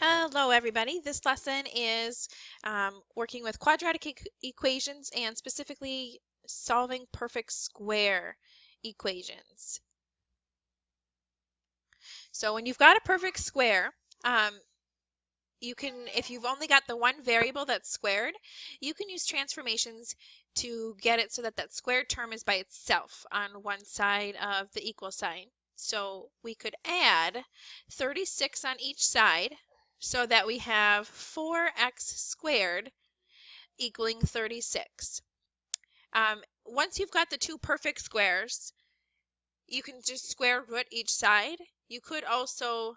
Hello, everybody. This lesson is working with quadratic equations and specifically solving perfect square equations. So when you've got a perfect square, you can, if you've only got the one variable that's squared, you can use transformations to get it so that that squared term is by itself on one side of the equal sign. So we could add 36 on each side so that we have 4x squared equaling 36. Once you've got the two perfect squares, you can just square root each side. You could also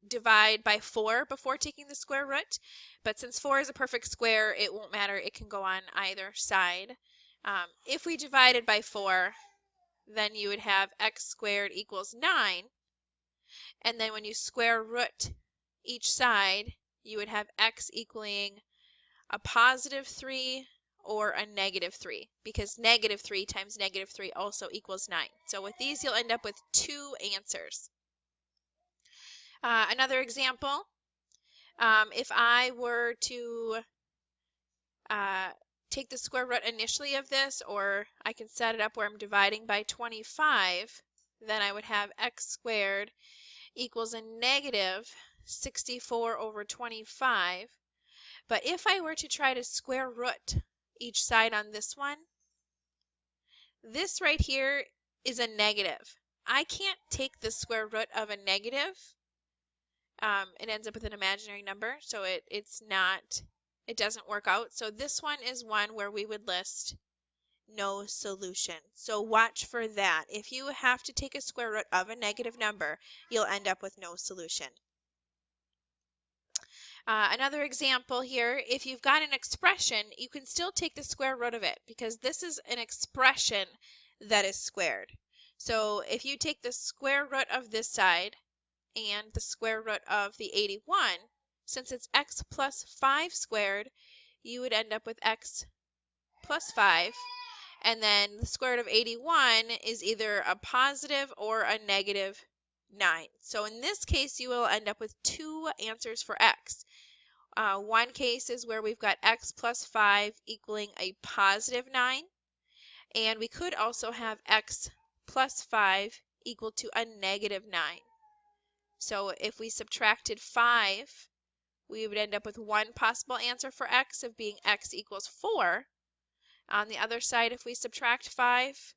divide by 4 before taking the square root, but since 4 is a perfect square, it won't matter. It can go on either side. If we divided by 4, then you would have x squared equals 9, and then when you square root each side, you would have x equaling a positive 3 or a negative 3, because negative 3 times negative 3 also equals 9. So with these, you'll end up with two answers. Another example, if I were to take the square root initially of this, or I can set it up where I'm dividing by 25, then I would have x squared equals a negative 64 over 25. But if I were to try to square root each side on this one, this right here is a negative. I can't take the square root of a negative. It ends up with an imaginary number, so it doesn't work out. So this one is one where we would list no solution. So watch for that. If you have to take a square root of a negative number, you'll end up with no solution. Another example here, if you've got an expression, you can still take the square root of it because this is an expression that is squared. So if you take the square root of this side and the square root of the 81, since it's x plus 5 squared, you would end up with x plus 5. And then the square root of 81 is either a positive or a negative 9. So in this case, you will end up with two answers for x. One case is where we've got x plus 5 equaling a positive 9. And we could also have x plus 5 equal to a negative 9. So if we subtracted 5, we would end up with one possible answer for x of being x equals 4. On the other side, if we subtract 5,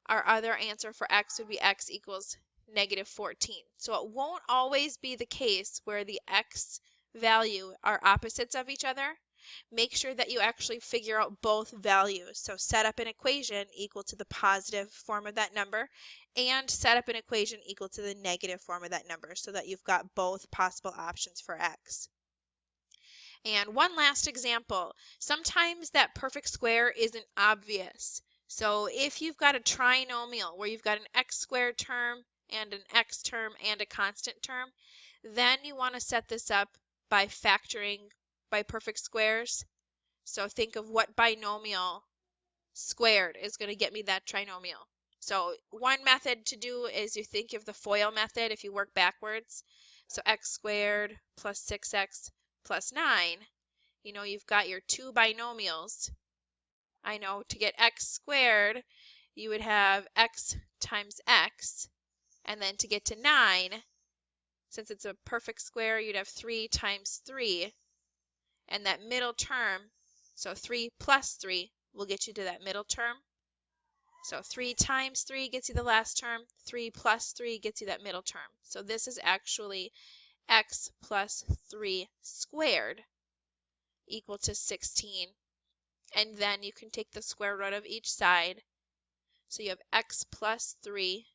our other answer for x would be x equals negative 14. So it won't always be the case where the x value are opposites of each other. Make sure that you actually figure out both values. So set up an equation equal to the positive form of that number and set up an equation equal to the negative form of that number so that you've got both possible options for x. And one last example, sometimes that perfect square isn't obvious. So if you've got a trinomial where you've got an x squared term and an x term and a constant term, then you want to set this up by factoring by perfect squares. So think of what binomial squared is going to get me that trinomial. So one method to do is you think of the FOIL method if you work backwards. So x squared plus 6x plus 9. You know, you've got your two binomials. I know to get x squared, you would have x times x. And then to get to 9, since it's a perfect square, you'd have 3 times 3. And that middle term, so 3 plus 3, will get you to that middle term. So 3 times 3 gets you the last term. 3 plus 3 gets you that middle term. So this is actually x plus 3 squared equal to 16. And then you can take the square root of each side. So you have x plus 3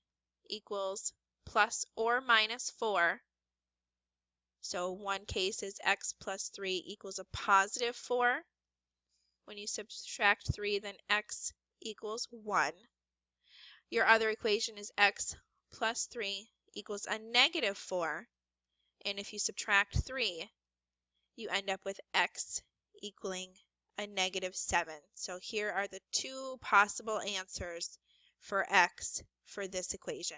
equals plus or minus 4. So one case is x plus 3 equals a positive 4. When you subtract 3, then x equals 1. Your other equation is x plus 3 equals a negative 4. And if you subtract 3, you end up with x equaling a negative 7. So here are the two possible answers for x for this equation.